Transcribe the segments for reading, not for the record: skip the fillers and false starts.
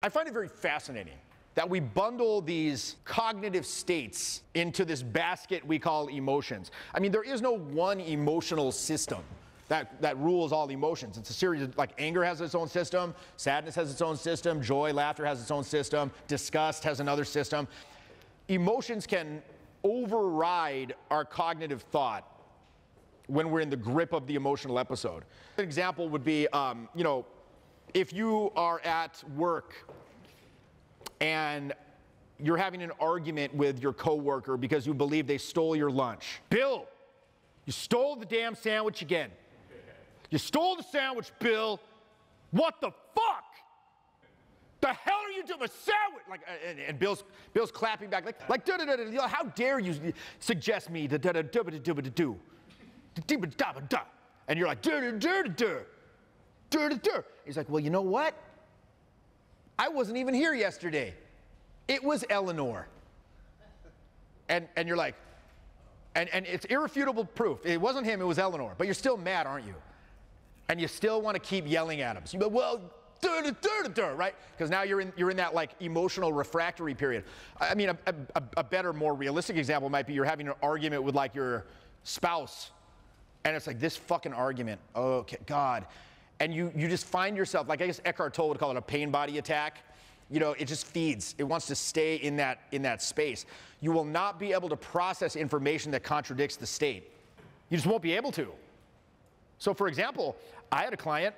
I find it very fascinating that we bundle these cognitive states into this basket we call emotions. I mean, there is no one emotional system that rules all emotions. It's a series of, like, anger has its own system, sadness has its own system, joy, laughter has its own system, disgust has another system. Emotions can override our cognitive thought when we're in the grip of the emotional episode. An example would be, you know, if you are at work and you're having an argument with your coworker because you believe they stole your lunch. Bill, you stole the damn sandwich again. You stole the sandwich, Bill. What the fuck? The hell are you doing? A sandwich? Like, and Bill's clapping back like da-da-da-da. How dare you suggest me to da-da-da-da-da-da-do? And you're like da-da-da-da-da. Da-da-da. He's like, well, you know what? I wasn't even here yesterday. It was Eleanor. And you're like, and it's irrefutable proof. It wasn't him, it was Eleanor. But you're still mad, aren't you? And you still want to keep yelling at him. So you go, well, right? Because now you're in that, like, emotional refractory period. I mean, a better, more realistic example might be you're having an argument with, like, your spouse. And it's like, this fucking argument. Oh, okay, God. And you just find yourself, like, I guess Eckhart Tolle would call it a pain body attack. You know, it just feeds. It wants to stay in that space. You will not be able to process information that contradicts the state. You just won't be able to. So, for example, I had a client.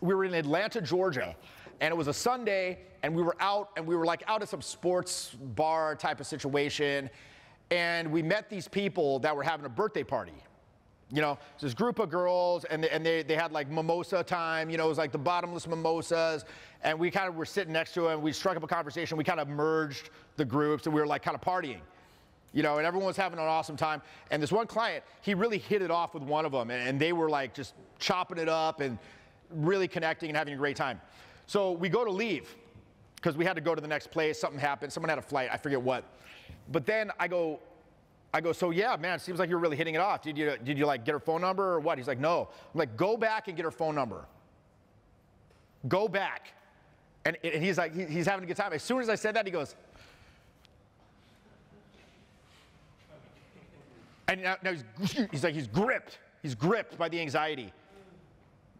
We were in Atlanta, Georgia, and it was a Sunday, and we were out at some sports bar type of situation, and we met these people that were having a birthday party. You know, this group of girls, and they had, like, mimosa time. You know, it was like the bottomless mimosas, and we kind of were sitting next to them. We struck up a conversation. We kind of merged the groups, and we were, like, kind of partying. You know, and everyone was having an awesome time. And this one client, he really hit it off with one of them, and they were, like, just chopping it up and really connecting and having a great time. So we go to leave because we had to go to the next place. Something happened. Someone had a flight. I forget what. But then I go, so yeah, man, it seems like you're really hitting it off. Did you like get her phone number or what? He's like, no. I'm like, go back and get her phone number. Go back. And he's like, he's having a good time. As soon as I said that, he goes, and now he's gripped. He's gripped by the anxiety.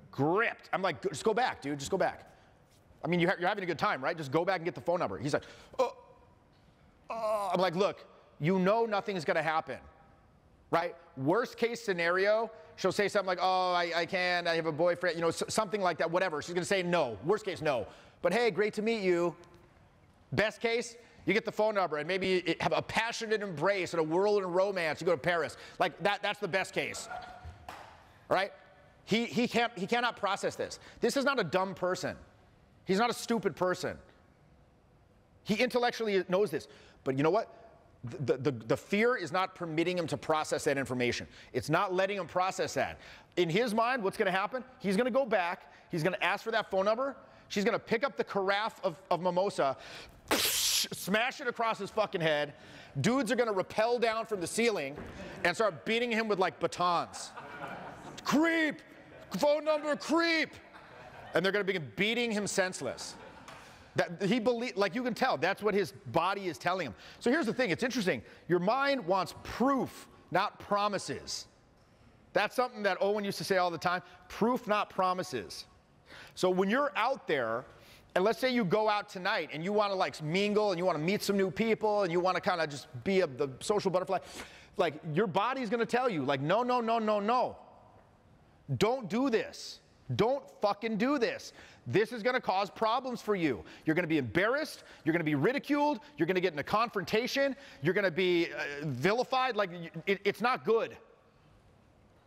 Gripped. I'm like, just go back, dude. Just go back. I mean, you're having a good time, right? Just go back and get the phone number. He's like, oh. I'm like, look, you know nothing's going to happen, right? Worst case scenario, she'll say something like, oh, I can't, I have a boyfriend, you know, something like that, whatever. She's going to say no. Worst case, no. But hey, great to meet you. Best case, you get the phone number and maybe have a passionate embrace and a whirlwind romance. You go to Paris. Like, that's the best case, right? He cannot process this. This is not a dumb person. He's not a stupid person. He intellectually knows this. But you know what? The fear is not permitting him to process that information. It's not letting him process that. In his mind, what's going to happen? He's going to go back. He's going to ask for that phone number. She's going to pick up the carafe of mimosa, smash it across his fucking head. Dudes are going to rappel down from the ceiling and start beating him with, like, batons. Creep! Phone number, creep! And they're going to begin beating him senseless. That he like, you can tell, that's what his body is telling him. So here's the thing, it's interesting. Your mind wants proof, not promises. That's something that Owen used to say all the time, proof, not promises. So when you're out there, and let's say you go out tonight and you want to, like, mingle and you want to meet some new people and you want to kind of just be the social butterfly, like, your body's going to tell you, like, no, no, no, no, no. Don't do this. Don't fucking do this. This is going to cause problems for you. You're going to be embarrassed. You're going to be ridiculed. You're going to get in a confrontation. You're going to be vilified. Like, it's not good.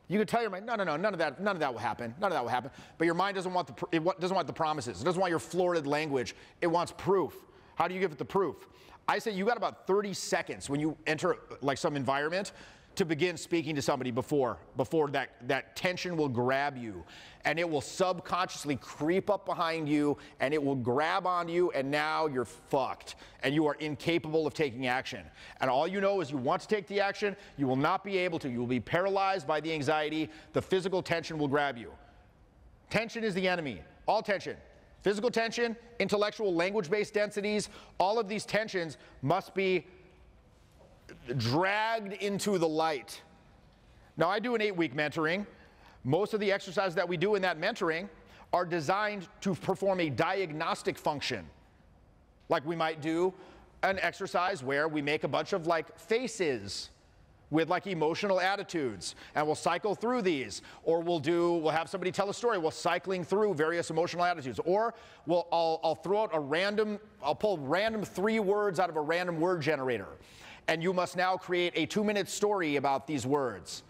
You can tell your mind, no, no, no, none of that will happen. None of that will happen. But your mind doesn't want the promises. It doesn't want your florid language. It wants proof. How do you give it the proof? I say you got about 30 seconds when you enter, like, some environment to begin speaking to somebody before that tension will grab you, and it will subconsciously creep up behind you, and it will grab on you, and now you're fucked, and you are incapable of taking action. And all you know is you want to take the action, you will not be able to. You will be paralyzed by the anxiety. The physical tension will grab you. Tension is the enemy. All tension. Physical tension, intellectual language-based densities, all of these tensions must be dragged into the light. Now, I do an 8-week mentoring. Most of the exercises that we do in that mentoring are designed to perform a diagnostic function. Like we might do an exercise where we make a bunch of like faces with like emotional attitudes, and we'll cycle through these, or we'll have somebody tell a story while cycling through various emotional attitudes, or I'll throw out I'll pull random 3 words out of a random word generator, and you must now create a 2-minute story about these words,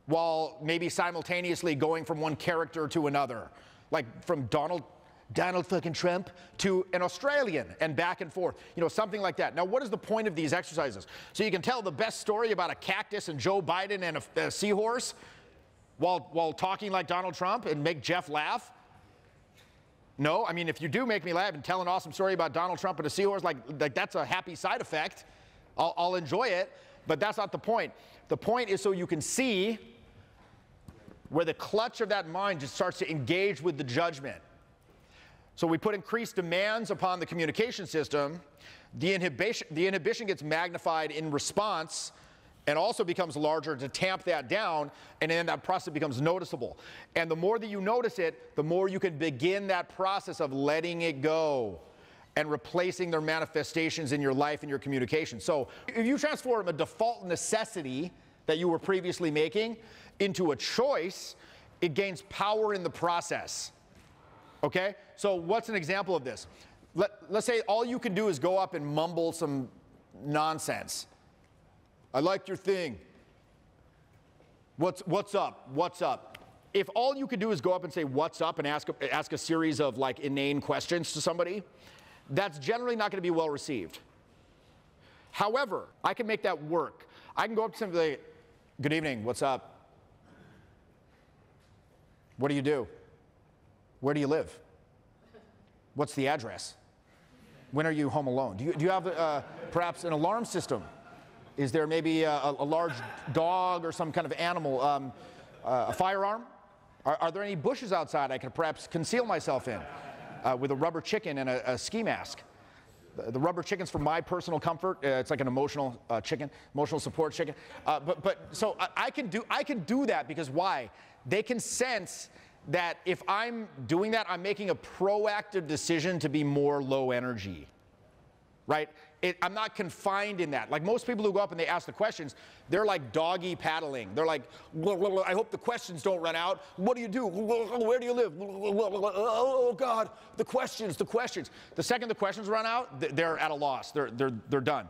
while maybe simultaneously going from one character to another, like from Donald fucking Trump to an Australian and back and forth, you know, something like that. Now, what is the point of these exercises? So you can tell the best story about a cactus and Joe Biden and a seahorse while talking like Donald Trump and make Jeff laugh? No, I mean, if you do make me laugh and tell an awesome story about Donald Trump and a seahorse, like that's a happy side effect. I'll enjoy it, but that's not the point. The point is so you can see where the clutch of that mind just starts to engage with the judgment. So we put increased demands upon the communication system. The inhibition gets magnified in response and also becomes larger to tamp that down, and then that process becomes noticeable. And the more that you notice it, the more you can begin that process of letting it go and replacing their manifestations in your life and your communication. So if you transform a default necessity that you were previously making into a choice, it gains power in the process. Okay? So what's an example of this? Let's say all you can do is go up and mumble some nonsense. I liked your thing. What's up? What's up? If all you could do is go up and say what's up and ask a series of like inane questions to somebody, that's generally not going to be well received. However, I can make that work. I can go up to somebody, good evening, what's up? What do you do? Where do you live? What's the address? When are you home alone? Do you have perhaps an alarm system? Is there maybe a large dog or some kind of animal? A firearm? Are there any bushes outside I could perhaps conceal myself in with a rubber chicken and a ski mask? The rubber chicken's for my personal comfort. It's like an emotional chicken, emotional support chicken. So I can do that because why? They can sense that if I'm doing that, I'm making a proactive decision to be more low energy, right? I'm not confined in that. Like most people who go up and they ask the questions, they're like doggy paddling. They're like, I hope the questions don't run out. What do you do? Where do you live? Oh God, the questions. The second the questions run out, they're at a loss. They're done.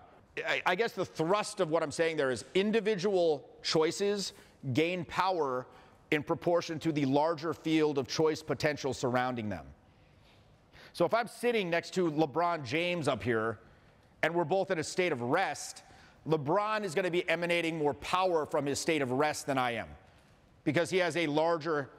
I guess the thrust of what I'm saying there is individual choices gain power in proportion to the larger field of choice potential surrounding them. So if I'm sitting next to LeBron James up here, and we're both in a state of rest, LeBron is going to be emanating more power from his state of rest than I am, because he has a larger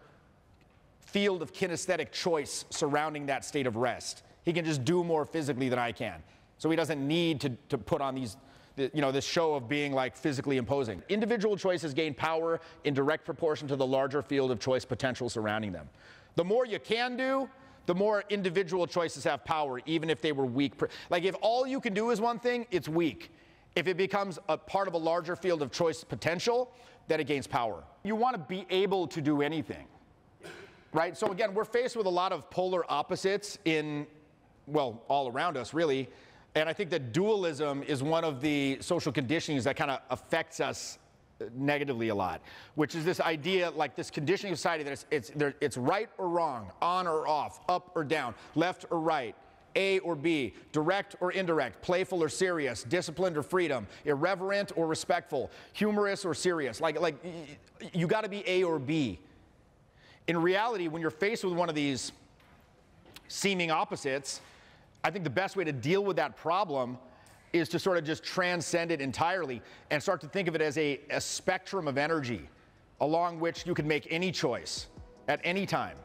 field of kinesthetic choice surrounding that state of rest. He can just do more physically than I can. So he doesn't need to put on these, this show of being like physically imposing. Individual choices gain power in direct proportion to the larger field of choice potential surrounding them. The more you can do, the more individual choices have power, even if they were weak. Like if all you can do is one thing, it's weak. If it becomes a part of a larger field of choice potential, then it gains power. You want to be able to do anything, right? So again, we're faced with a lot of polar opposites all around us, really. And I think that dualism is one of the social conditionings that kind of affects us negatively a lot, which is this idea, like this conditioning of society, that it's right or wrong, on or off, up or down, left or right, A or B, direct or indirect, playful or serious, disciplined or freedom, irreverent or respectful, humorous or serious. Like you got to be A or B. In reality, when you're faced with one of these seeming opposites, I think the best way to deal with that problem is to sort of just transcend it entirely and start to think of it as a spectrum of energy along which you can make any choice at any time.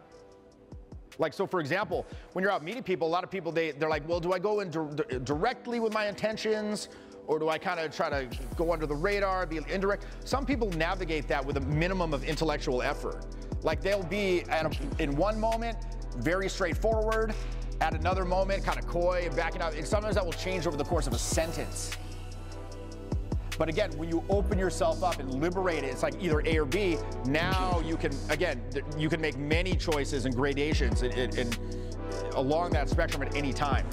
Like, so for example, when you're out meeting people, a lot of people, they're like, well, do I go in directly with my intentions, or do I kind of try to go under the radar, be indirect? Some people navigate that with a minimum of intellectual effort. Like they'll be in one moment very straightforward. At another moment, kind of coy and backing out. And sometimes that will change over the course of a sentence. But again, when you open yourself up and liberate it, it's like either A or B. Now you can, again, you can make many choices and gradations along that spectrum at any time.